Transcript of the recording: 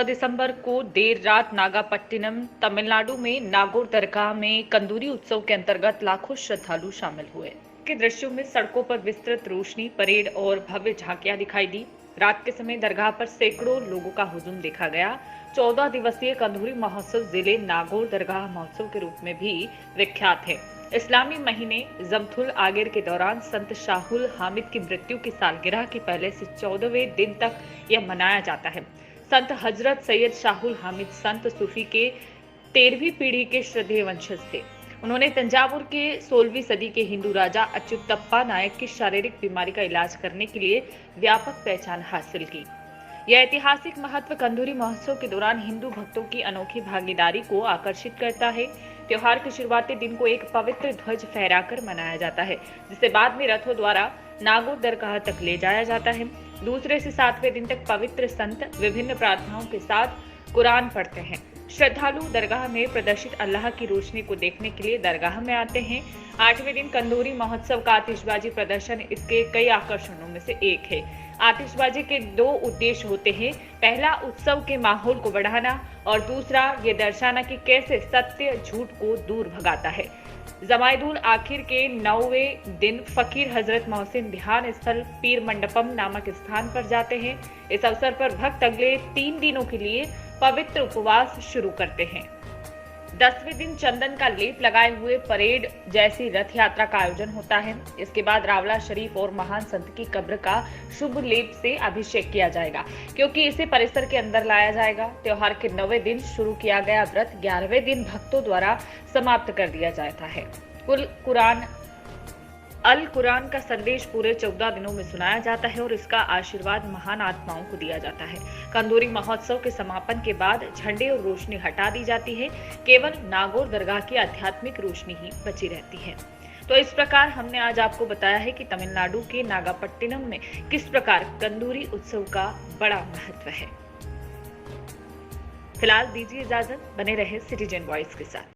14 दिसंबर को देर रात नागापट्टिनम, तमिलनाडु में नागौर दरगाह में कंदूरी उत्सव के अंतर्गत लाखों श्रद्धालु शामिल हुए। के दृश्यों में सड़कों पर विस्तृत रोशनी, परेड और भव्य झांकियां दिखाई दी। रात के समय दरगाह पर सैकड़ों लोगों का हुजूम देखा गया। 14 दिवसीय कंदूरी महोत्सव जिले नागौर दरगाह महोत्सव के रूप में भी विख्यात है। इस्लामी महीने जमथुल आगिर के दौरान संत शाहुल हामिद की मृत्यु की सालगिरह के पहले से 14वें दिन तक यह मनाया जाता है। संत हजरत सैयद शाहुल हामिद संत सूफी के 13वीं पीढ़ी के श्रद्धेय वंशज थे। उन्होंने तंजावुर के 16वीं सदी के हिंदू राजा अच्युतप्पा नायक की शारीरिक बीमारी का इलाज करने के लिए व्यापक पहचान हासिल की। यह ऐतिहासिक महत्व कंदूरी महोत्सव के दौरान हिंदू भक्तों की अनोखी भागीदारी को आकर्षित करता है। त्योहार के शुरुआती दिन को एक पवित्र ध्वज फहराकर मनाया जाता है, जिसे बाद में रथों द्वारा नागौर दरगाह तक ले जाया जाता है। दूसरे से 7वें दिन तक पवित्र संत विभिन्न प्रार्थनाओं के साथ कुरान पढ़ते हैं। श्रद्धालु दरगाह में प्रदर्शित अल्लाह की रोशनी को देखने के लिए दरगाह में आते हैं। 8वें दिन कंदूरी महोत्सव का आतिशबाजी प्रदर्शन इसके कई आकर्षणों में से एक है। आतिशबाजी के 2 उद्देश्य होते हैं। पहला, उत्सव के माहौल को बढ़ाना और दूसरा, ये दर्शाना कि कैसे सत्य झूठ को दूर भगाता है। जमायदुल आखिर के 9वें दिन फकीर हजरत मोहसिन ध्यान स्थल पीर मंडपम नामक स्थान पर जाते हैं। इस अवसर पर भक्त अगले 3 दिनों के लिए पवित्र उपवास शुरू करते हैं। 10वें दिन चंदन का लेप लगाए हुए परेड जैसी रथ यात्रा का आयोजन होता है। इसके बाद रावला शरीफ और महान संत की कब्र का शुभ लेप से अभिषेक किया जाएगा, क्योंकि इसे परिसर के अंदर लाया जाएगा। त्योहार के 9वें दिन शुरू किया गया व्रत 11वें दिन भक्तों द्वारा समाप्त कर दिया जाता है। अल कुरान का संदेश पूरे 14 दिनों में सुनाया जाता है और इसका आशीर्वाद महान आत्माओं को दिया जाता है। कंदूरी महोत्सव के समापन के बाद झंडे और रोशनी हटा दी जाती है। केवल नागौर दरगाह की आध्यात्मिक रोशनी ही बची रहती है। तो इस प्रकार हमने आज आपको बताया है कि तमिलनाडु के नागापट्टिनम में किस प्रकार कंदूरी उत्सव का बड़ा महत्व है। फिलहाल दीजिए इजाजत, बने रहे सिटीजन वॉइस के साथ।